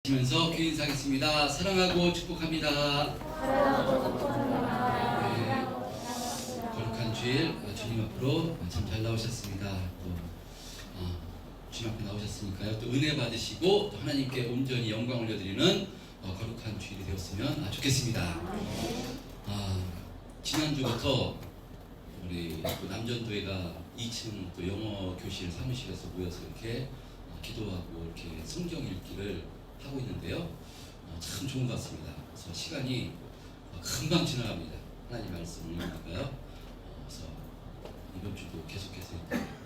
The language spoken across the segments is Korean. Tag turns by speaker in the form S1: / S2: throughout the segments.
S1: 면서 귀 인사하겠습니다. 사랑하고 축복합니다. 네, 거룩한 주일 주님 앞으로 참 잘 나오셨습니다. 또 주님 앞에 나오셨으니까요. 또 은혜 받으시고 또 하나님께 온전히 영광 올려드리는 거룩한 주일이 되었으면 좋겠습니다. 지난주부터 우리 또 남전도회가 2층 또 영어 교실 사무실에서 모여서 이렇게 기도하고 이렇게 성경 읽기를 하고 있는데요. 참 좋은 것 같습니다. 그래서 시간이 금방 지나갑니다. 하나님 말씀을 읽으니까요. 그래서 이번 주도 계속해서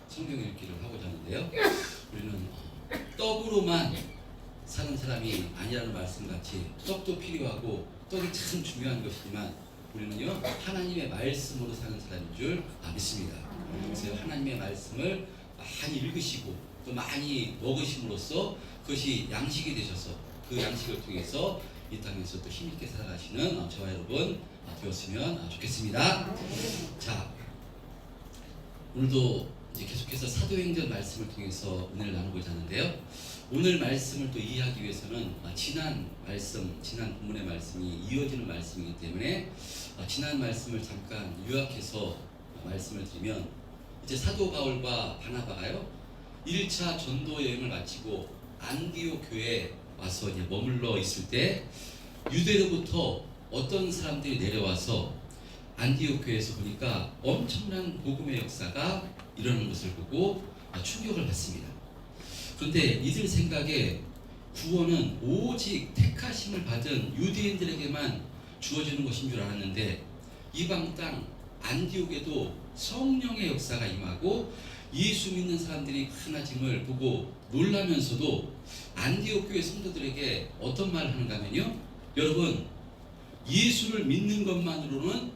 S1: 성경 읽기를 하고자 하는데요. 우리는 떡으로만 사는 사람이 아니라는 말씀같이 떡도 필요하고 떡이 참 중요한 것이지만 우리는요 하나님의 말씀으로 사는 사람인 줄 믿습니다. 그래서 하나님의 말씀을 많이 읽으시고 또 많이 먹으심으로써 그것이 양식이 되셔서 그 양식을 통해서 이 땅에서 또 힘있게 살아가시는 저와 여러분 되었으면 좋겠습니다. 자, 오늘도 이제 계속해서 사도행전 말씀을 통해서 은혜를 나누고자 하는데요. 오늘 말씀을 또 이해하기 위해서는 지난 본문의 말씀이 이어지는 말씀이기 때문에 지난 말씀을 잠깐 요약해서 말씀을 드리면 이제 사도 바울과 바나바가요 1차 전도 여행을 마치고 안디옥 교회에 와서 이제 머물러 있을 때 유대로부터 어떤 사람들이 내려와서 안디옥 교회에서 보니까 엄청난 복음의 역사가 일어나는 것을 보고 충격을 받습니다. 그런데 이들 생각에 구원은 오직 택하심을 받은 유대인들에게만 주어지는 것인 줄 알았는데 이방 땅 안디옥에도 성령의 역사가 임하고 예수 믿는 사람들이 많아짐을 보고 놀라면서도 안디옥 교회 성도들에게 어떤 말을 하는가 하면요, 여러분 예수를 믿는 것만으로는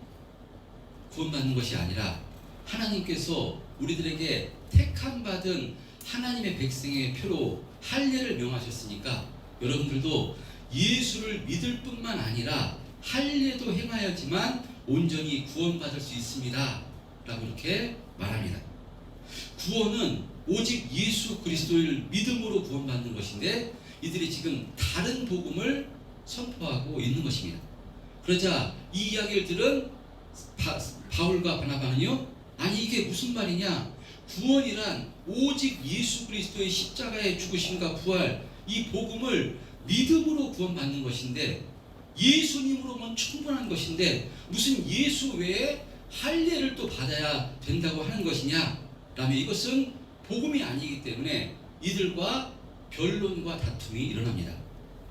S1: 구원받는 것이 아니라 하나님께서 우리들에게 택함 받은 하나님의 백성의 표로 할례를 명하셨으니까 여러분들도 예수를 믿을 뿐만 아니라 할례도 행하여지만 온전히 구원받을 수 있습니다 라고 이렇게 말합니다. 구원은 오직 예수 그리스도를 믿음으로 구원받는 것인데 이들이 지금 다른 복음을 선포하고 있는 것입니다. 그러자 이 이야기를 들은 바울과 바나바는요, 아니 이게 무슨 말이냐, 구원이란 오직 예수 그리스도의 십자가의 죽으심과 부활 이 복음을 믿음으로 구원받는 것인데 예수님으로만 충분한 것인데 무슨 예수 외에 할례를 또 받아야 된다고 하는 것이냐 라면 이것은 복음이 아니기 때문에 이들과 변론과 다툼이 일어납니다.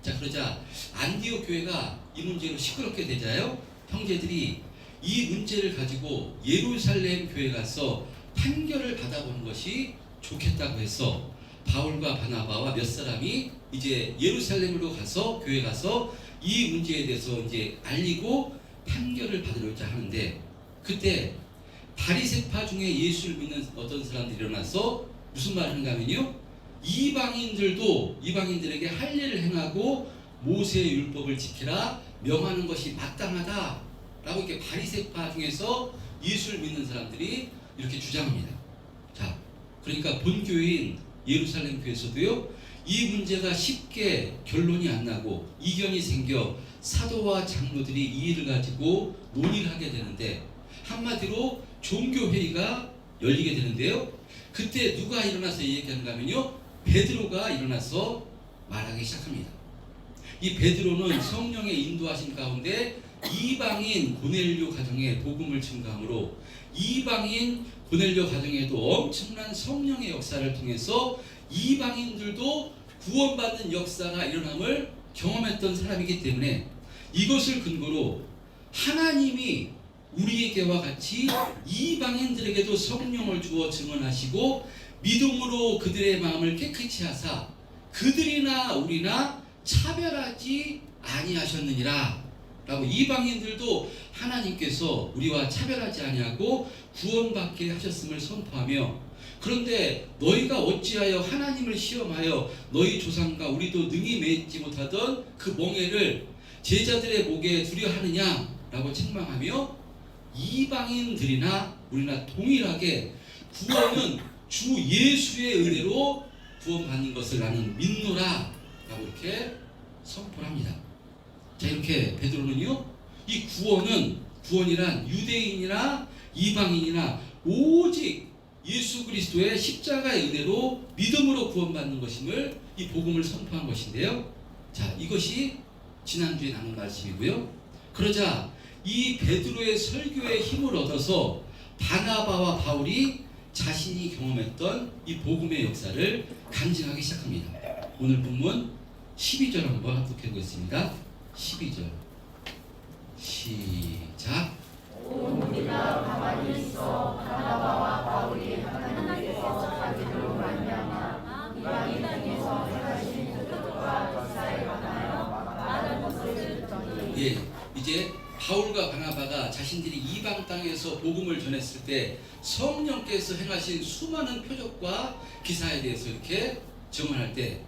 S1: 자, 그러자 안디옥 교회가 이 문제로 시끄럽게 되자요, 형제들이 이 문제를 가지고 예루살렘 교회에 가서 판결을 받아보는 것이 좋겠다고 해서 바울과 바나바와 몇 사람이 이제 예루살렘으로 가서 교회에 가서 이 문제에 대해서 이제 알리고 판결을 받으려자 하는데 그때 바리새파 중에 예수를 믿는 어떤 사람들이 일어나서 무슨 말을 하는가 하면요, 이방인들에게 할례를 행하고 모세의 율법을 지키라 명하는 것이 마땅하다 라고 이렇게 바리새파 중에서 예수를 믿는 사람들이 이렇게 주장합니다. 자, 그러니까 본교회인 예루살렘 교회에서도요 이 문제가 쉽게 결론이 안 나고 이견이 생겨 사도와 장로들이 이 일을 가지고 논의를 하게 되는데 한마디로 종교회의가 열리게 되는데요, 그때 누가 일어나서 얘기하는가 하면요, 베드로가 일어나서 말하기 시작합니다. 이 베드로는 성령의 인도하심 가운데 이방인 고넬료 가정에 복음을 증거함으로 이방인 고넬료 가정에도 엄청난 성령의 역사를 통해서 이방인들도 구원받는 역사가 일어남을 경험했던 사람이기 때문에 이것을 근거로 하나님이 우리에게와 같이 이방인들에게도 성령을 주어 증언하시고 믿음으로 그들의 마음을 깨끗이 하사 그들이나 우리나 차별하지 아니하셨느니라 라고 이방인들도 하나님께서 우리와 차별하지 아니하고 구원받게 하셨음을 선포하며 그런데 너희가 어찌하여 하나님을 시험하여 너희 조상과 우리도 능히 맺지 못하던 그 멍에를 제자들의 목에 두려 하느냐 라고 책망하며 이방인들이나 우리나 동일하게 구원은 주 예수의 은혜로 구원받는 것을 나는 믿노라 라고 이렇게 선포를 합니다. 자, 이렇게 베드로는요, 이 구원이란 유대인이나 이방인이나 오직 예수 그리스도의 십자가의 은혜로 믿음으로 구원받는 것임을 이 복음을 선포한 것인데요. 자, 이것이 지난주에 나눈 말씀이고요. 그러자 이 베드로의 설교의 힘을 얻어서 바나바와 바울이 자신이 경험했던 이 복음의 역사를 간증하기 시작합니다. 오늘 본문 12절 한번 합독해 보겠습니다. 12절 시작.
S2: 우리가 가만히 있어 바나바와 바울이 하나님께서 자기로 말미암아 이방인 중에서 행하신 뜻과 역사에 관하여 많은 것을 듣더니.
S1: 예, 이제 바울과 바나바가 자신들이 이방 땅에서 복음을 전했을 때 성령께서 행하신 수많은 표적과 기사에 대해서 이렇게 증언할 때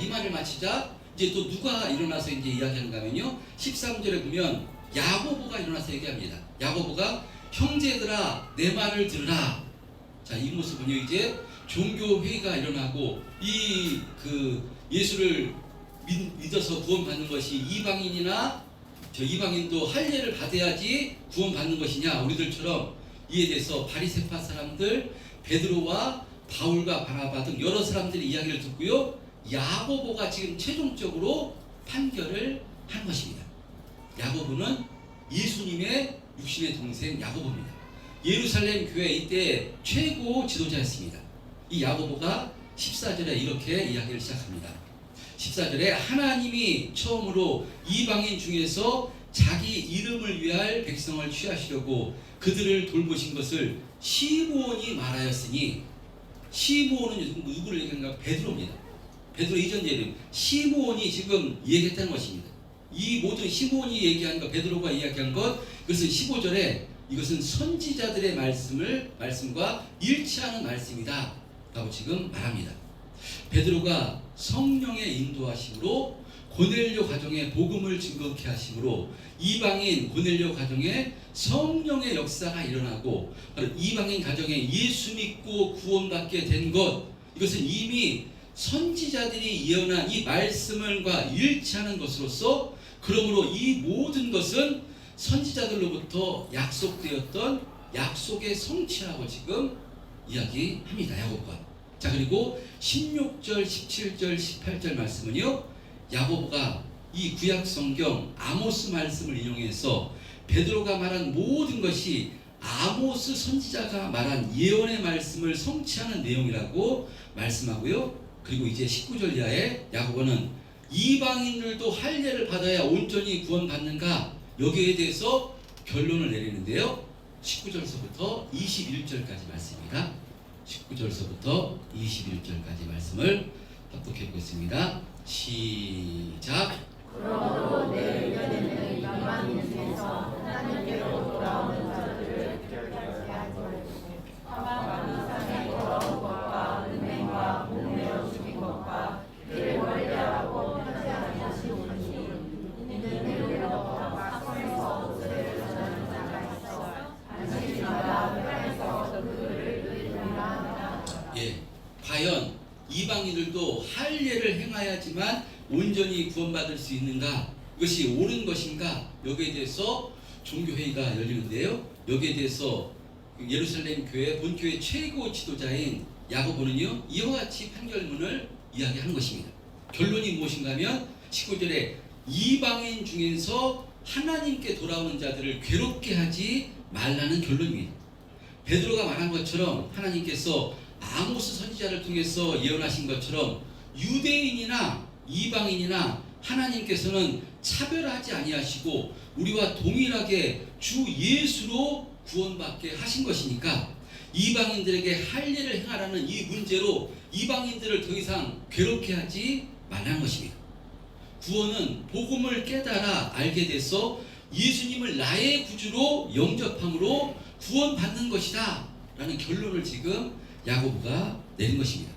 S1: 이 말을 마치자 이제 또 누가 일어나서 이제 이야기하는가 하면요, 13절에 보면 야고보가 일어나서 얘기합니다. 야고보가 형제들아 내 말을 들으라. 자, 이 모습은요, 이제 종교 회의가 일어나고 이 예수를 믿어서 구원받는 것이 이방인도 할례를 받아야지 구원받는 것이냐, 우리들처럼 이에 대해서 바리새파 사람들, 베드로와 바울과 바나바 등 여러 사람들의 이야기를 듣고요, 야고보가 지금 최종적으로 판결을 한 것입니다. 야고보는 예수님의 육신의 동생 야고보입니다. 예루살렘 교회 이때 최고 지도자였습니다. 이 야고보가 14절에 이렇게 이야기를 시작합니다. 14절에 하나님이 처음으로 이방인 중에서 자기 이름을 위할 백성을 취하시려고 그들을 돌보신 것을 시므온이 말하였으니, 시므온은 누구를 얘기하는가? 베드로입니다. 베드로 이전 예름 시므온이 지금 얘기했다는 것입니다. 이 모든 시므온이 얘기한 것, 베드로가 이야기한 것, 그것은 15절에 이것은 선지자들의 말씀과 일치하는 말씀이다 라고 지금 말합니다. 베드로가 성령의 인도하심으로 고넬료 가정에 복음을 증거케 하심으로 이방인 고넬료 가정에 성령의 역사가 일어나고 이방인 가정에 예수 믿고 구원받게 된 것, 이것은 이미 선지자들이 예언한 이 말씀과 일치하는 것으로서, 그러므로 이 모든 것은 선지자들로부터 약속되었던 약속의 성취라고 지금 이야기합니다. 야고보가. 자, 그리고 16절, 17절, 18절 말씀은요, 야고보가 이 구약 성경 아모스 말씀을 인용해서 베드로가 말한 모든 것이 아모스 선지자가 말한 예언의 말씀을 성취하는 내용이라고 말씀하고요. 그리고 이제 19절 이하에 야고보는 이방인들도 할례를 받아야 온전히 구원받는가, 여기에 대해서 결론을 내리는데요. 19절서부터 21절까지 말씀입니다. 19절서부터 21절까지 말씀을 합독해 보겠습니다. 시작.
S2: 그러므로 내 의견에는 이방인 중에서 하나님께로 돌아오는 자들을 결단케 하지 말고 다만 이상의 더러운 것과 음행과 목매어 죽인 것과 그를 멀리하라고 편지하게 하시오니, 이는 그로부터 박성에서 우세를 전하는 자가 있어 안식일마다 회당에서 그들을 의뢰하라 하니라.
S1: 예, 과연 이방인들도 할례를 행하야지만 온전히 구원받을 수 있는가? 이것이 옳은 것인가? 여기에 대해서 종교회의가 열리는데요. 여기에 대해서 예루살렘 교회 본교회 최고 지도자인 야고보는요, 이와 같이 판결문을 이야기한 것입니다. 결론이 무엇인가 하면 19절에 이방인 중에서 하나님께 돌아오는 자들을 괴롭게 하지 말라는 결론입니다. 베드로가 말한 것처럼 하나님께서 아모스 선지자를 통해서 예언하신 것처럼 유대인이나 이방인이나 하나님께서는 차별하지 아니하시고 우리와 동일하게 주 예수로 구원받게 하신 것이니까 이방인들에게 할례를 행하라는 이 문제로 이방인들을 더 이상 괴롭게 하지 말라는 것입니다. 구원은 복음을 깨달아 알게 돼서 예수님을 나의 구주로 영접함으로 구원받는 것이다 라는 결론을 지금 야고보가 내린 것입니다.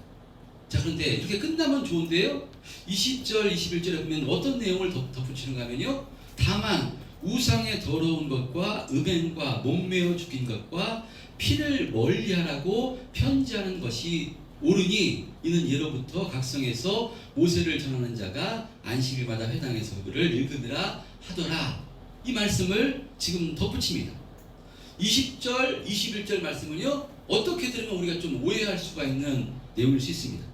S1: 자, 그런데 이렇게 끝나면 좋은데요, 20절 21절에 보면 어떤 내용을 덧붙이는가 하면요, 다만 우상의 더러운 것과 음행과 목매어 죽인 것과 피를 멀리하라고 편지하는 것이 오르니 이는 예로부터 각성에서 모세를 전하는 자가 안식일마다 회당에서 그를 읽으리라 하더라. 이 말씀을 지금 덧붙입니다. 20절, 21절 말씀은요, 어떻게 들으면 우리가 좀 오해할 수가 있는 내용일 수 있습니다.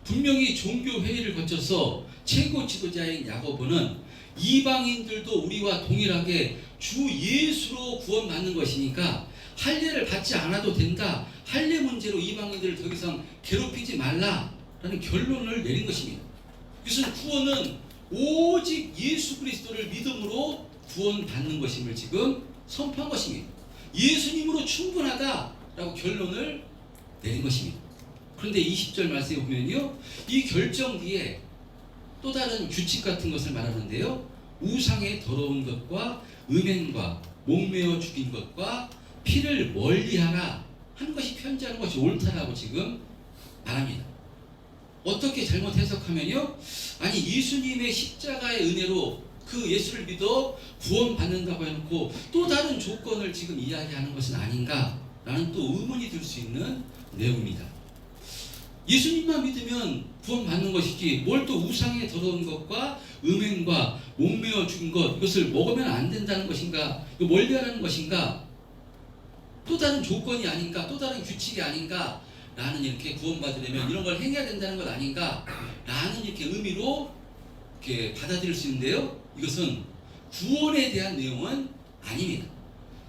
S1: 분명히 종교 회의를 거쳐서 최고 지도자인 야고보는 이방인들도 우리와 동일하게 주 예수로 구원받는 것이니까 할례를 받지 않아도 된다. 할례 문제로 이방인들을 더 이상 괴롭히지 말라라는 결론을 내린 것입니다. 그것은 구원은 오직 예수 그리스도를 믿음으로 구원받는 것임을 지금 선포한 것입니다. 예수님으로 충분하다라고 결론을 내린 것입니다. 그런데 20절 말씀에 보면요, 이 결정 뒤에 또 다른 규칙 같은 것을 말하는데요, 우상의 더러운 것과 음행과 목매어 죽인 것과 피를 멀리하라 하는 것이 편지하는 것이 옳다라고 지금 말합니다. 어떻게 잘못 해석하면요, 아니 예수님의 십자가의 은혜로 그 예수를 믿어 구원받는다고 해놓고 또 다른 조건을 지금 이야기하는 것은 아닌가라는 또 의문이 들 수 있는 내용입니다. 예수님만 믿으면 구원받는 것이지 뭘 또 우상의 더러운 것과 음행과 목매어 죽은 것, 이것을 먹으면 안 된다는 것인가, 이거 멀리하라는 것인가, 또 다른 조건이 아닌가, 또 다른 규칙이 아닌가, 라는 이렇게 구원받으려면 이런 걸 행해야 된다는 것 아닌가, 라는 이렇게 의미로 이렇게 받아들일 수 있는데요, 이것은 구원에 대한 내용은 아닙니다.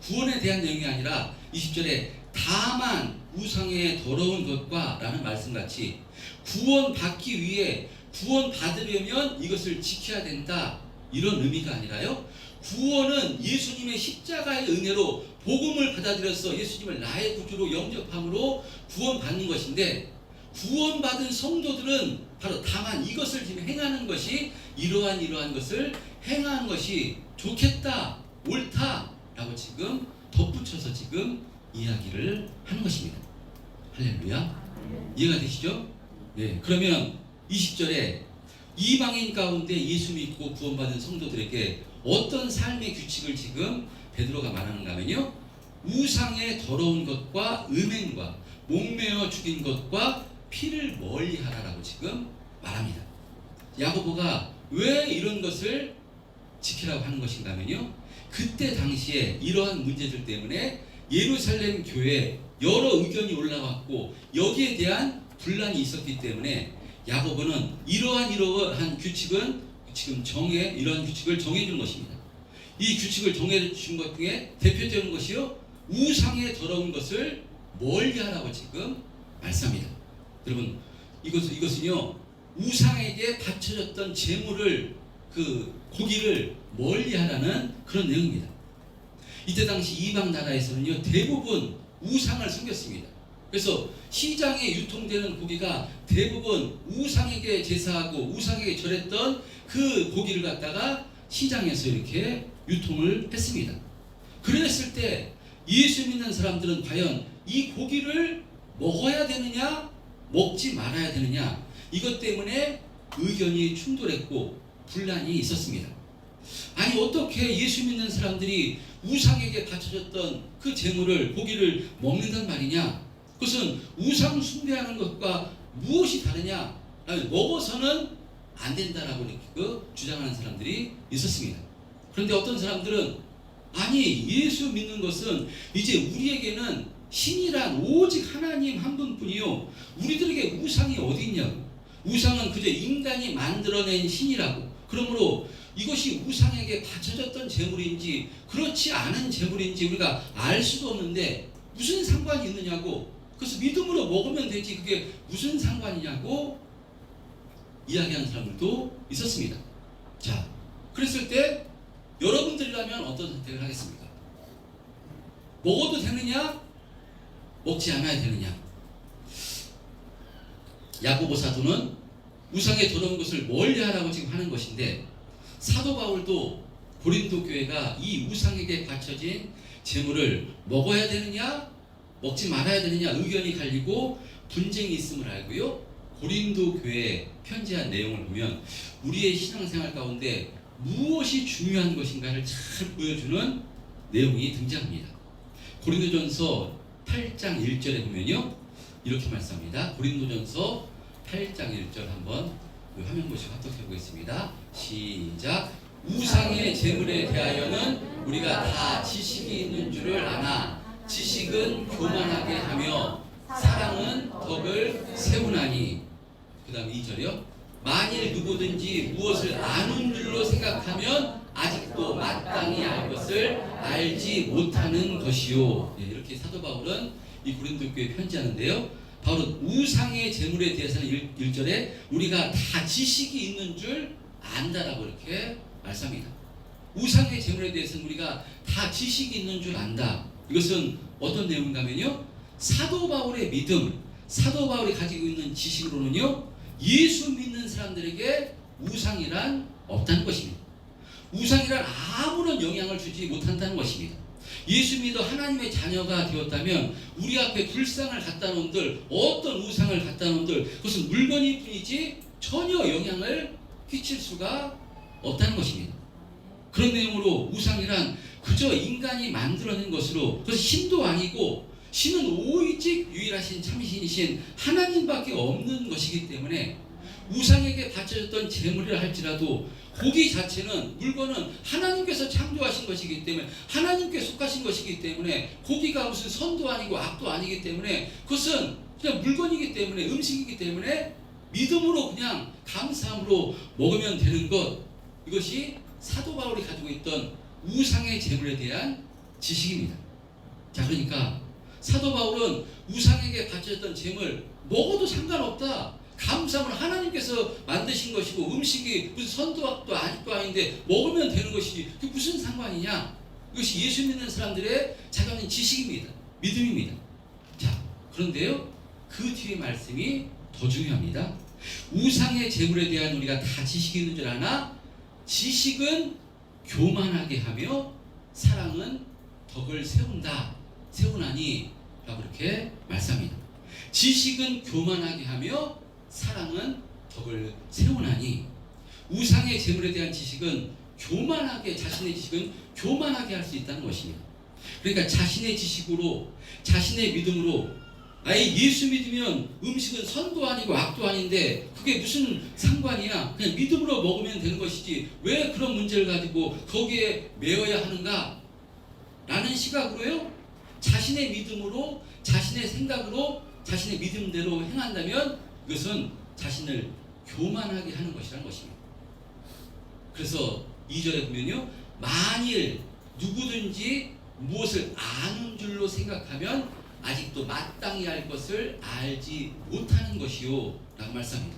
S1: 구원에 대한 내용이 아니라 20절에 다만 우상의 더러운 것과 라는 말씀같이 구원받기 위해 구원받으려면 이것을 지켜야 된다, 이런 의미가 아니라요, 구원은 예수님의 십자가의 은혜로 복음을 받아들여서 예수님을 나의 구주로 영접함으로 구원받는 것인데, 구원받은 성도들은 바로 다만 이것을 지금 행하는 것이, 이러한 것을 행하는 것이 좋겠다, 옳다라고 지금 덧붙여서 지금 이야기를 하는 것입니다. 할렐루야. 이해가 되시죠? 네. 그러면 20절에 이방인 가운데 예수 믿고 구원받은 성도들에게 어떤 삶의 규칙을 지금 베드로가 말하는가 하면요, 우상의 더러운 것과 음행과 목매어 죽인 것과 피를 멀리하라라고 지금 말합니다. 야고보가 왜 이런 것을 지키라고 하는 것인가 하면요, 그때 당시에 이러한 문제들 때문에 예루살렘 교회에 여러 의견이 올라왔고 여기에 대한 분란이 있었기 때문에 야고보는 이러한 규칙은 지금 이러한 규칙을 정해준 것입니다. 이 규칙을 정해준 것 중에 대표되는 것이요, 우상의 더러운 것을 멀리하라고 지금 말씀합니다. 여러분, 이것은요, 우상에게 바쳐졌던 제물을, 그 고기를 멀리하라는 그런 내용입니다. 이때 당시 이방 나라에서는요, 대부분 우상을 섬겼습니다. 그래서 시장에 유통되는 고기가 대부분 우상에게 제사하고 우상에게 절했던 그 고기를 갖다가 시장에서 이렇게 유통을 했습니다. 그랬을 때 예수 믿는 사람들은 과연 이 고기를 먹어야 되느냐, 먹지 말아야 되느냐, 이것 때문에 의견이 충돌했고 분란이 있었습니다. 아니, 어떻게 예수 믿는 사람들이 우상에게 바쳐졌던 그 제물을, 고기를 먹는단 말이냐, 그것은 우상 숭배하는 것과 무엇이 다르냐, 먹어서는 안 된다라고 주장하는 사람들이 있었습니다. 그런데 어떤 사람들은 아니, 예수 믿는 것은 이제 우리에게는 신이란 오직 하나님 한 분뿐이요, 우리들에게 우상이 어디 있냐고, 우상은 그저 인간이 만들어낸 신이라고, 그러므로 이것이 우상에게 바쳐졌던 제물인지 그렇지 않은 제물인지 우리가 알 수도 없는데 무슨 상관이 있느냐고, 그래서 믿음으로 먹으면 되지 그게 무슨 상관이냐고 이야기하는 사람들도 있었습니다. 자, 그랬을 때 여러분들이라면 어떤 선택을 하겠습니까? 먹어도 되느냐, 먹지 않아야 되느냐? 야고보 사도는 우상의 더러운 것을 멀리하라고 지금 하는 것인데, 사도 바울도 고린도 교회가 이 우상에게 바쳐진 제물을 먹어야 되느냐, 먹지 말아야 되느냐 의견이 갈리고 분쟁이 있음을 알고요, 고린도 교회에 편지한 내용을 보면 우리의 신앙생활 가운데 무엇이 중요한 것인가를 잘 보여주는 내용이 등장합니다. 고린도전서 8장 1절에 보면요, 이렇게 말씀합니다. 고린도전서 8장 1절 한번 화면 보시고 합독해 보겠습니다. 시작. 우상의 재물에 대하여는 우리가 다 지식이 있는 줄을 아나 지식은 교만하게 하며 사랑은 덕을 세우나니. 그 다음 2절이요. 만일 누구든지 무엇을 아는 줄로 생각하면 아직도 마땅히 알 것을 알지 못하는 것이요. 이렇게 사도 바울은 이 고린도 교회에 편지하는데요. 바로 우상의 재물에 대해서는 1절에 우리가 다 지식이 있는 줄 안다라고 이렇게 말씀합니다. 우상의 재물에 대해서는 우리가 다 지식이 있는 줄 안다. 이것은 어떤 내용인가면요, 사도 바울의 믿음, 사도 바울이 가지고 있는 지식으로는요, 예수 믿는 사람들에게 우상이란 없다는 것입니다. 우상이란 아무런 영향을 주지 못한다는 것입니다. 예수 믿어 하나님의 자녀가 되었다면 우리 앞에 불상을 갖다 놓은들, 어떤 우상을 갖다 놓은들, 그것은 물건일 뿐이지 전혀 영향을 끼칠 수가 없다는 것입니다. 그런 내용으로 우상이란 그저 인간이 만들어낸 것으로, 그래서 신도 아니고 신은 오직 유일하신 참신이신 하나님밖에 없는 것이기 때문에 우상에게 바쳐졌던 재물이라 할지라도 고기 자체는, 물건은 하나님께서 창조하신 것이기 때문에, 하나님께 속하신 것이기 때문에, 고기가 무슨 선도 아니고 악도 아니기 때문에 그것은 그냥 물건이기 때문에, 음식이기 때문에 믿음으로 그냥 감사함으로 먹으면 되는 것, 이것이 사도 바울이 가지고 있던 우상의 재물에 대한 지식입니다. 자, 그러니까 사도 바울은 우상에게 바쳐졌던 재물 먹어도 상관없다, 감사함을 하나님께서 만드신 것이고 음식이 무슨 선도 악도 아직도 아닌데 먹으면 되는 것이지 그게 무슨 상관이냐, 이것이 예수 믿는 사람들의 자기 있는 지식입니다. 믿음입니다. 자, 그런데요, 그 뒤에 말씀이 더 중요합니다. 우상의 재물에 대한 우리가 다 지식이 있는 줄 아나 지식은 교만하게 하며 사랑은 덕을 세우나니 라고 이렇게 말씀합니다. 지식은 교만하게 하며 사랑은 덕을 세우나니. 우상의 재물에 대한 지식은 교만하게, 자신의 지식은 교만하게 할 수 있다는 것입니다. 그러니까 자신의 지식으로, 자신의 믿음으로, 아예 예수 믿으면 음식은 선도 아니고 악도 아닌데 그게 무슨 상관이야, 그냥 믿음으로 먹으면 되는 것이지 왜 그런 문제를 가지고 거기에 매여야 하는가 라는 시각으로요, 자신의 믿음으로, 자신의 생각으로, 자신의 믿음대로 행한다면 이것은 자신을 교만하게 하는 것이라는 것입니다. 그래서 2절에 보면요, 만일 누구든지 무엇을 아는 줄로 생각하면 아직도 마땅히 알 것을 알지 못하는 것이요 라고 말씀합니다.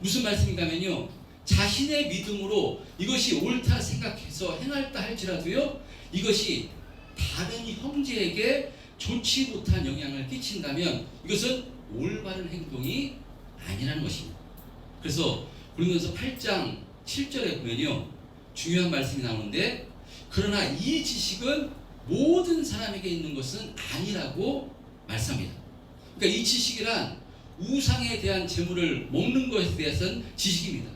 S1: 무슨 말씀인가 하면요, 자신의 믿음으로 이것이 옳다 생각해서 행할다 할지라도요, 이것이 다른 형제에게 좋지 못한 영향을 끼친다면 이것은 올바른 행동이 아니라는 것입니다. 그래서 고린도전서 8장 7절에 보면요, 중요한 말씀이 나오는데, 그러나 이 지식은 모든 사람에게 있는 것은 아니라고 말씀합니다. 그러니까 이 지식이란 우상에 대한 재물을 먹는 것에 대해서는 지식입니다.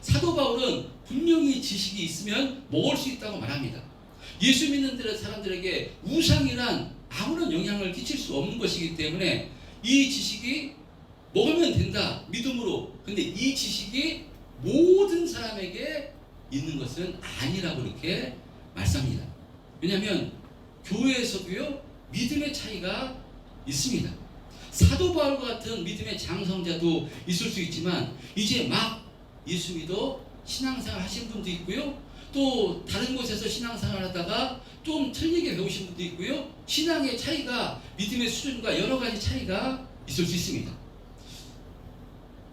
S1: 사도 바울은 분명히 지식이 있으면 먹을 수 있다고 말합니다. 예수 믿는 사람들에게 우상이란 아무런 영향을 끼칠 수 없는 것이기 때문에 이 지식이 먹으면 된다, 믿음으로. 근데 이 지식이 모든 사람에게 있는 것은 아니라고 이렇게 말씀합니다. 왜냐하면 교회에서도요, 믿음의 차이가 있습니다. 사도 바울과 같은 믿음의 장성자도 있을 수 있지만 이제 막 예수 믿어 신앙생활 하신 분도 있고요, 또 다른 곳에서 신앙생활 하다가 좀 틀리게 배우신 분도 있고요, 신앙의 차이가, 믿음의 수준과 여러 가지 차이가 있을 수 있습니다.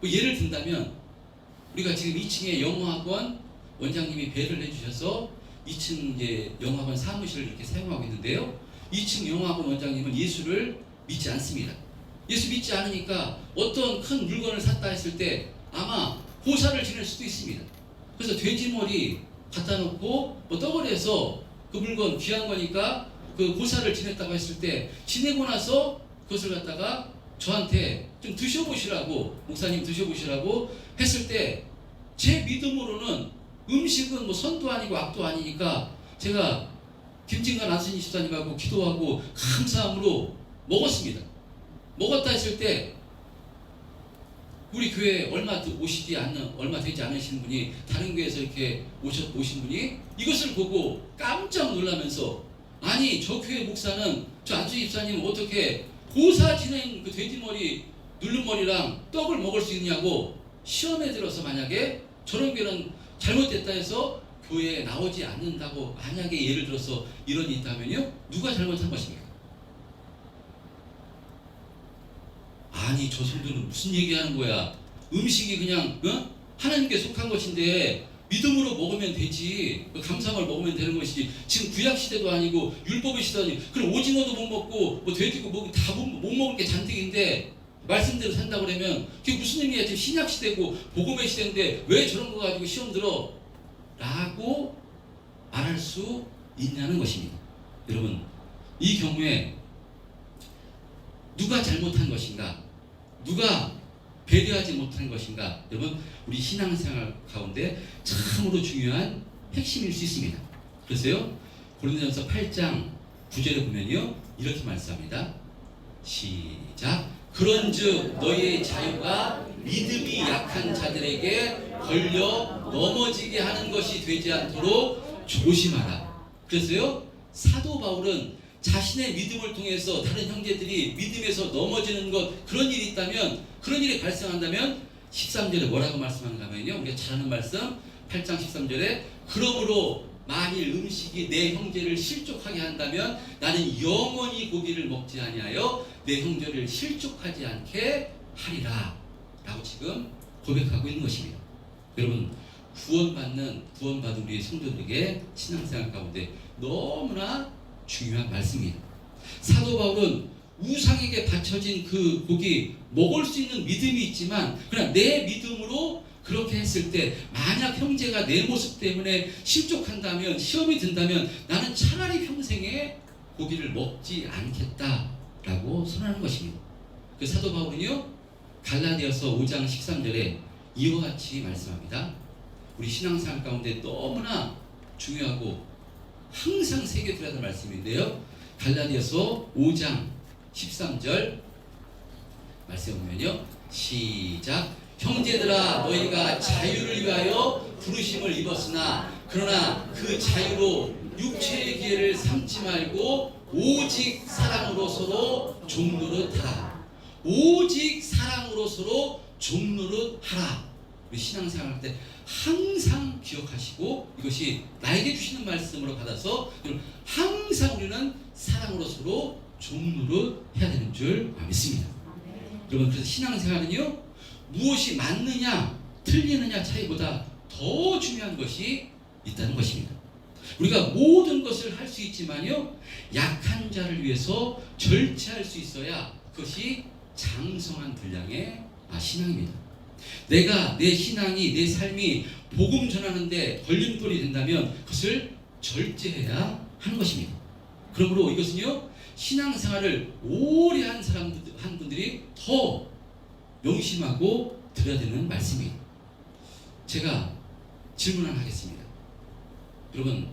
S1: 뭐 예를 든다면 우리가 지금 2층에 영어학원 원장님이 배를 해주셔서 2층 이제 영어학원 사무실을 이렇게 사용하고 있는데요, 2층 영어학원 원장님은 예수를 믿지 않습니다. 예수 믿지 않으니까 어떤 큰 물건을 샀다 했을 때 아마 고사를 지낼 수도 있습니다. 그래서 돼지머리 갖다 놓고 뭐 떡을해서 그 물건 귀한 거니까 그 고사를 지냈다고 했을 때, 지내고 나서 그것을 갖다가 저한테 좀 드셔보시라고, 목사님 드셔보시라고 했을 때 제 믿음으로는 음식은 뭐 선도 아니고 악도 아니니까 제가 김진관 안순희 집사님하고 기도하고 감사함으로 먹었습니다. 먹었다 했을 때 우리 교회 얼마 되지 않으신 분이 다른 교회에서 이렇게 오신 분이 이것을 보고 깜짝 놀라면서 아니 저 교회 목사는 저 안수 집사님 어떻게 고사 지낸 그 돼지머리 누른머리랑 떡을 먹을 수 있냐고 시험에 들어서 만약에 저런 교회는 잘못됐다 해서 교회에 나오지 않는다고 만약에 예를 들어서 이런 일이 있다면요 누가 잘못한 것입니까? 아니 저 성도는 무슨 얘기하는 거야? 음식이 그냥 하나님께 속한 것인데 믿음으로 먹으면 되지. 감사함을 먹으면 되는 것이지. 지금 구약 시대도 아니고 율법의 시대도 아니고 그럼 오징어도 못 먹고 뭐 돼지고 뭐 다 못 먹을 게 잔뜩인데 말씀대로 산다고 그러면 그게 무슨 의미야? 지금 신약 시대고 복음의 시대인데 왜 저런 거 가지고 시험 들어? 라고 말할 수 있냐는 것입니다. 여러분 이 경우에 누가 잘못한 것인가? 누가 배려하지 못한 것인가? 여러분 우리 신앙생활 가운데 참으로 중요한 핵심일 수 있습니다. 그래서요 고린도전서 8장 9절에 보면요 이렇게 말씀합니다. 시작. 그런즉 너희의 자유가 믿음이 약한 자들에게 걸려 넘어지게 하는 것이 되지 않도록 조심하라. 그래서요 사도 바울은 자신의 믿음을 통해서 다른 형제들이 믿음에서 넘어지는 것 그런 일이 있다면 그런 일이 발생한다면 13절에 뭐라고 말씀하는가 하면요 우리가 잘 아는 말씀 8장 13절에 그러므로 만일 음식이 내 형제를 실족하게 한다면 나는 영원히 고기를 먹지 아니하여 내 형제를 실족하지 않게 하리라 라고 지금 고백하고 있는 것입니다. 여러분 구원받은 우리 성도들에게 신앙생활 가운데 너무나 중요한 말씀입니다. 사도 바울은 우상에게 바쳐진 그 고기 먹을 수 있는 믿음이 있지만 그러나 내 믿음으로 그렇게 했을 때 만약 형제가 내 모습 때문에 실족한다면 시험이 든다면 나는 차라리 평생에 고기를 먹지 않겠다라고 선언하는 것입니다. 그 사도 바울은요 갈라디아서 5장 13절에 이와 같이 말씀합니다. 우리 신앙생활 가운데 너무나 중요하고 항상 새겨들어야 할 말씀인데요. 갈라디아서 5장 13절 말씀 보면요. 시작. 형제들아 너희가 자유를 위하여 부르심을 입었으나 그러나 그 자유로 육체의 기회를 삼지 말고 오직 사랑으로 서로 종노릇하라. 오직 사랑으로 서로 종노릇하라. 우리 신앙생활 때 항상 기억하시고 이것이 나에게 주시는 말씀으로 받아서 항상 우리는 사랑으로 서로 종노릇 해야 되는 줄 믿습니다. 여러분 그래서 신앙생활은요 무엇이 맞느냐 틀리느냐 차이보다 더 중요한 것이 있다는 것입니다. 우리가 모든 것을 할 수 있지만요 약한 자를 위해서 절제할 수 있어야 그것이 장성한 분량의 신앙입니다. 내가 내 신앙이 내 삶이 복음 전하는데 걸림돌이 된다면 그것을 절제해야 하는 것입니다. 그러므로 이것은요 신앙생활을 오래 한 분들이 더 명심하고 들어야 되는 말씀입니다. 제가 질문 하나 하겠습니다. 여러분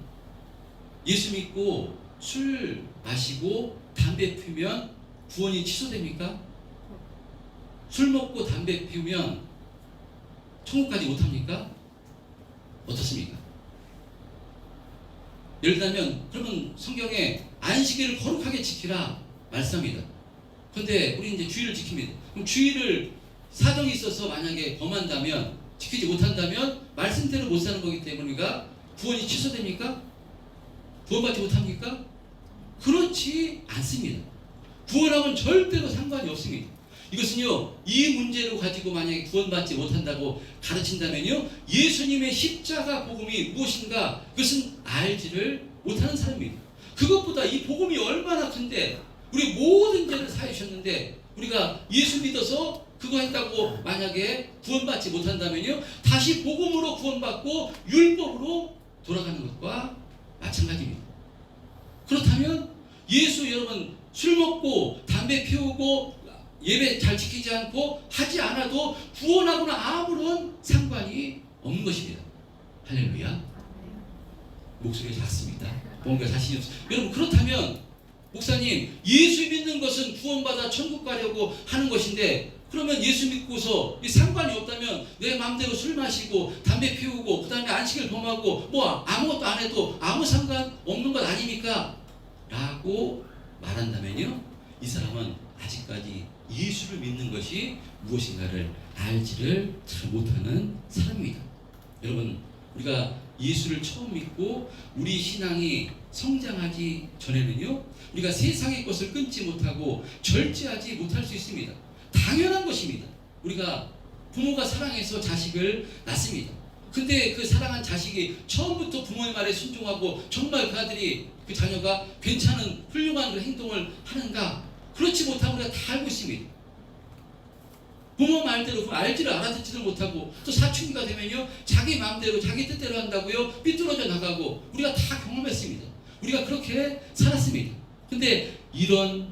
S1: 예수 믿고 술 마시고 담배 피우면 구원이 취소됩니까? 술 먹고 담배 피우면 천국까지 못합니까? 어떻습니까? 예를 들면 그러면 성경에 안식일을 거룩하게 지키라 말씀합니다. 그런데 우리 이제 주의를 지킵니다. 그럼 주의를 사정이 있어서 만약에 범한다면 지키지 못한다면 말씀대로 못 사는 거기 때문에 우리가 구원이 취소됩니까? 구원받지 못합니까? 그렇지 않습니다. 구원하고는 절대로 상관이 없습니다. 이것은요 이 문제로 가지고 만약에 구원받지 못한다고 가르친다면요 예수님의 십자가 복음이 무엇인가 그것은 알지를 못하는 사람입니다. 그것보다 이 복음이 얼마나 큰데 우리 모든 죄를 사하셨는데 우리가 예수 믿어서 그거 했다고 만약에 구원받지 못한다면요 다시 복음으로 구원받고 율법으로 돌아가는 것과 마찬가지입니다. 그렇다면 예수 여러분 술 먹고 담배 피우고 예배 잘 지키지 않고 하지 않아도 구원하고는 아무런 상관이 없는 것입니다. 할렐루야. 목소리가 작습니다. 뭔가 자신이 없어요. 여러분 그렇다면 목사님, 예수 믿는 것은 구원받아 천국 가려고 하는 것인데, 그러면 예수 믿고서 상관이 없다면 내 마음대로 술 마시고 담배 피우고 그 다음에 안식일 범하고 뭐 아무것도 안 해도 아무 상관 없는 것 아닙니까? 라고 말한다면요, 이 사람은 아직까지 예수를 믿는 것이 무엇인가를 알지를 잘 못하는 사람입니다. 여러분, 우리가 예수를 처음 믿고 우리 신앙이 성장하기 전에는요, 우리가 세상의 것을 끊지 못하고 절제하지 못할 수 있습니다. 당연한 것입니다. 우리가 부모가 사랑해서 자식을 낳습니다. 근데 그 사랑한 자식이 처음부터 부모의 말에 순종하고 정말 그 아들이, 그 자녀가 괜찮은 훌륭한 그 행동을 하는가? 그렇지 못하고 우리가 다 알고 있습니다. 부모 말대로 알지를 알아듣지를 못하고, 또 사춘기가 되면요, 자기 마음대로 자기 뜻대로 한다고요, 삐뚤어져 나가고, 우리가 다 경험했습니다. 우리가 그렇게 살았습니다. 근데 이런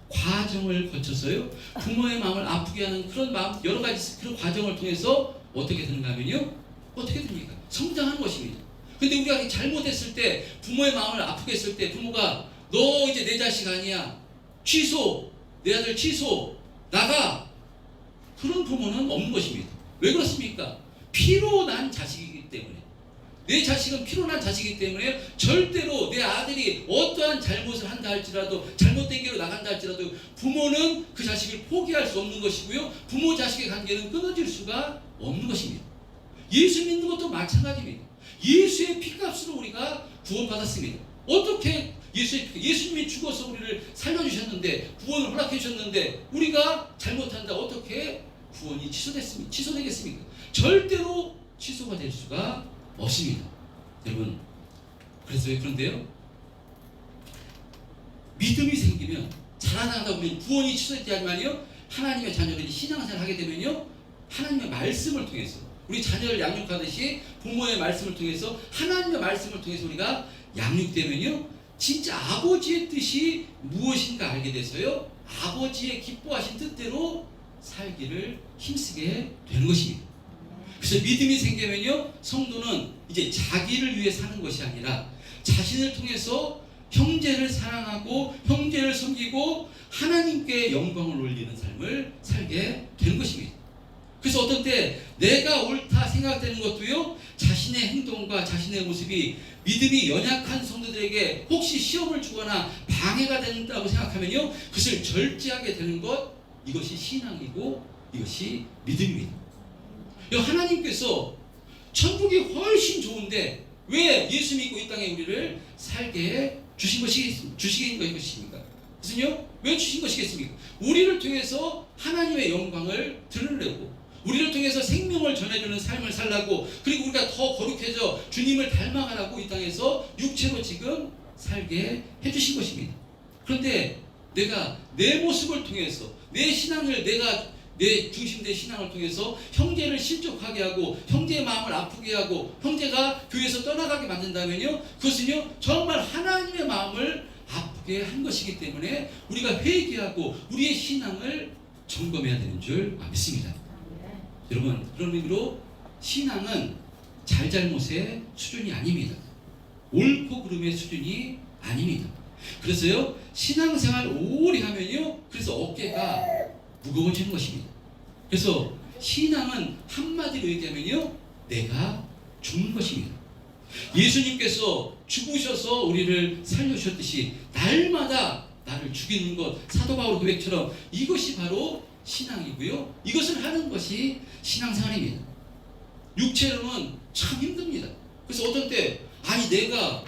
S1: 과정을 거쳐서요, 부모의 마음을 아프게 하는 그런 마음, 여러 가지 그런 과정을 통해서 어떻게 되는가 하면요, 어떻게 됩니까? 성장하는 것입니다. 근데 우리가 잘못했을 때, 부모의 마음을 아프게 했을 때, 부모가 너 이제 내 자식 아니야, 취소, 내 아들 취소, 나가, 그런 부모는 없는 것입니다. 왜 그렇습니까? 피로 난 자식이기 때문에. 내 자식은 피로 난 자식이기 때문에 절대로 내 아들이 어떠한 잘못을 한다 할지라도, 잘못된 길로 나간다 할지라도 부모는 그 자식을 포기할 수 없는 것이고요, 부모 자식의 관계는 끊어질 수가 없는 것입니다. 예수 믿는 것도 마찬가지입니다. 예수의 피값으로 우리가 구원받았습니다. 어떻게 예수님이 죽어서 우리를 살려주셨는데, 구원을 허락해 주셨는데, 우리가 잘못한다 어떻게 구원이 취소되겠습니까? 절대로 취소가 될 수가 없습니다. 여러분, 그래서 그런데요, 믿음이 생기면, 자라나다 보면 구원이 취소되지만요, 하나님의 자녀들이 신앙생활을 하게 되면요, 하나님의 말씀을 통해서, 우리 자녀를 양육하듯이 부모의 말씀을 통해서, 하나님의 말씀을 통해서 우리가 양육되면요, 진짜 아버지의 뜻이 무엇인가 알게 돼서요, 아버지의 기뻐하신 뜻대로 살기를 힘쓰게 되는 것입니다. 그래서 믿음이 생기면요, 성도는 이제 자기를 위해 사는 것이 아니라 자신을 통해서 형제를 사랑하고 형제를 섬기고 하나님께 영광을 올리는 삶을 살게 되는 것입니다. 그래서 어떤 때 내가 옳다 생각되는 것도요, 자신의 행동과 자신의 모습이 믿음이 연약한 성도들에게 혹시 시험을 주거나 방해가 된다고 생각하면요, 그것을 절제하게 되는 것, 이것이 신앙이고 이것이 믿음입니다. 하나님께서 천국이 훨씬 좋은데 왜 예수 믿고 이 땅에 우리를 살게 주시는 것입니까? 그래서요, 왜 주신 것이겠습니까? 우리를 통해서 하나님의 영광을 드러내고, 우리를 통해서 생명을 전해주는 삶을 살라고, 그리고 우리가 더 거룩해져 주님을 닮아가라고 이 땅에서 육체로 지금 살게 해주신 것입니다. 그런데 내가 내 모습을 통해서, 내 신앙을, 내 중심된 신앙을 통해서 형제를 실족하게 하고 형제의 마음을 아프게 하고 형제가 교회에서 떠나가게 만든다면요, 그것은요 정말 하나님의 마음을 아프게 한 것이기 때문에 우리가 회개하고 우리의 신앙을 점검해야 되는 줄 믿습니다. 여러분, 그런 의미로 신앙은 잘잘못의 수준이 아닙니다. 옳고 그름의 수준이 아닙니다. 그래서요, 신앙생활 오래 하면요, 그래서 어깨가 무거워지는 것입니다. 그래서 신앙은 한마디로 얘기하면요, 내가 죽는 것입니다. 예수님께서 죽으셔서 우리를 살려주셨듯이 날마다 나를 죽이는 것, 사도 바울 고백처럼 이것이 바로 신앙이고요, 이것을 하는 것이 신앙생활입니다. 육체로는 참 힘듭니다. 그래서 어떤 때 아니 내가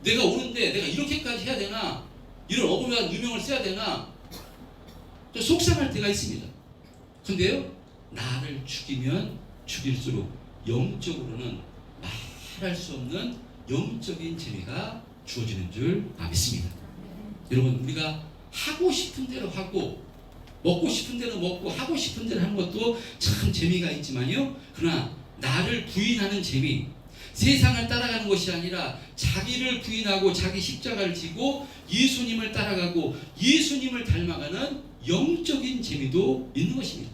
S1: 옳은데 내가 이렇게까지 해야 되나, 이런 억울한 누명을 써야 되나, 또 속상할 때가 있습니다. 근데요, 나를 죽이면 죽일수록 영적으로는 말할 수 없는 영적인 재미가 주어지는 줄 믿습니다. 여러분, 우리가 하고 싶은 대로 하고 먹고 싶은 대로 먹고 하고 싶은 대로 하는 것도 참 재미가 있지만요, 그러나 나를 부인하는 재미, 세상을 따라가는 것이 아니라 자기를 부인하고 자기 십자가를 지고 예수님을 따라가고 예수님을 닮아가는 영적인 재미도 있는 것입니다.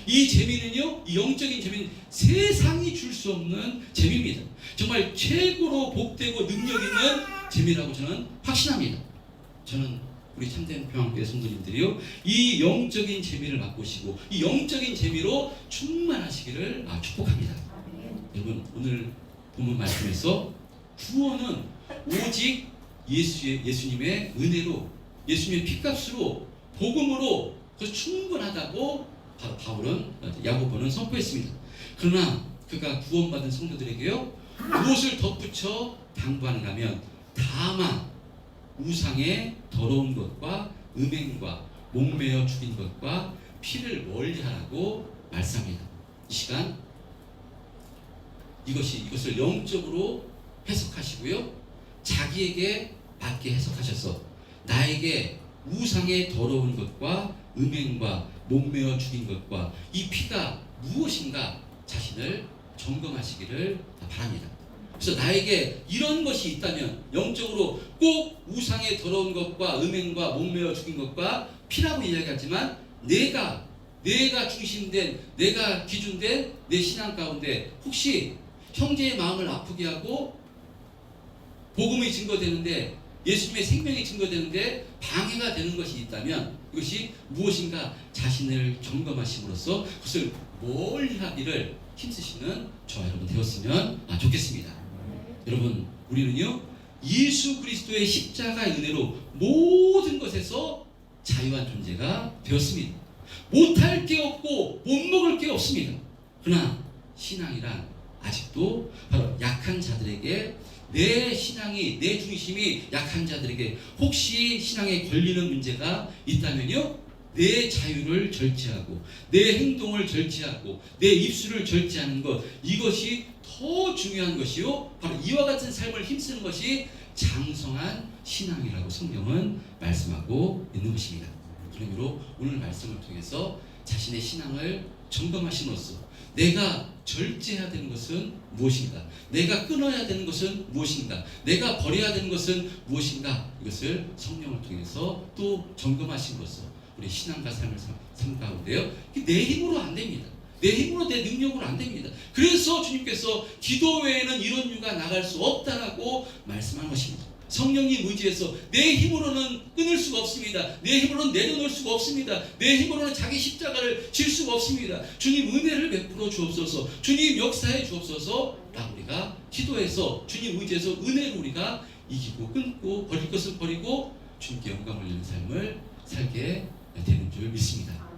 S1: 이 재미는요, 이 영적인 재미는 세상이 줄 수 없는 재미입니다. 정말 최고로 복되고 능력 있는 재미라고 저는 확신합니다. 저는 우리 참된 평안교회 성도님들이요, 이 영적인 재미를 맛보시고 이 영적인 재미로 충만하시기를 축복합니다. 여러분, 오늘 본문 말씀에서 구원은 오직 예수님의 은혜로, 예수님의 피값으로, 복음으로 그래서 충분하다고 야고보는 선포했습니다. 그러나 그가 구원받은 성도들에게요, 무엇을 덧붙여 당부하는가 하면 다만 우상의 더러운 것과 음행과 목매어 죽인 것과 피를 멀리하라고 말씀합니다. 이 시간 이것을 영적으로 해석하시고요, 자기에게 맞게 해석하셔서 나에게 우상의 더러운 것과 음행과 목매어 죽인 것과 이 피가 무엇인가 자신을 점검하시기를 바랍니다. 그래서 나에게 이런 것이 있다면 영적으로 꼭 우상의 더러운 것과 음행과 목매어 죽인 것과 피라고 이야기하지만 내가 중심된, 내가 기준된 내 신앙 가운데 혹시 형제의 마음을 아프게 하고 복음이 증거되는데, 예수님의 생명이 증거되는데 방해가 되는 것이 있다면 이것이 무엇인가 자신을 점검하심으로써 그것을 멀리하기를 힘쓰시는 저와 여러분 되었으면 좋겠습니다. 여러분, 우리는요, 예수 그리스도의 십자가의 은혜로 모든 것에서 자유한 존재가 되었습니다. 못할 게 없고 못 먹을 게 없습니다. 그러나 신앙이란 아직도 바로 약한 자들에게, 내 신앙이, 내 중심이 약한 자들에게 혹시 신앙에 걸리는 문제가 있다면요, 내 자유를 절제하고 내 행동을 절제하고 내 입술을 절제하는 것, 이것이 더 중요한 것이요, 바로 이와 같은 삶을 힘쓰는 것이 장성한 신앙이라고 성경은 말씀하고 있는 것입니다. 그러므로 오늘 말씀을 통해서 자신의 신앙을 점검하심으로써 내가 절제해야 되는 것은 무엇인가, 내가 끊어야 되는 것은 무엇인가, 내가 버려야 되는 것은 무엇인가, 이것을 성령을 통해서 또 점검하심으로써 우리 신앙과 삶을 삶 가운데요, 내 힘으로 안 됩니다. 내 힘으로, 내 능력으로 안 됩니다. 그래서 주님께서 기도 외에는 이런 유가 나갈 수 없다라고 말씀한 것입니다. 성령님 의지해서 내 힘으로는 끊을 수가 없습니다. 내 힘으로는 내려놓을 수가 없습니다. 내 힘으로는 자기 십자가를 질 수가 없습니다. 주님 은혜를 베풀어 주옵소서, 주님 역사해 주옵소서 라고 우리가 기도해서 주님 의지해서 은혜로 우리가 이기고 끊고 버릴 것을 버리고 주님께 영광을 올리는 삶을 살게 되는 줄 믿습니다.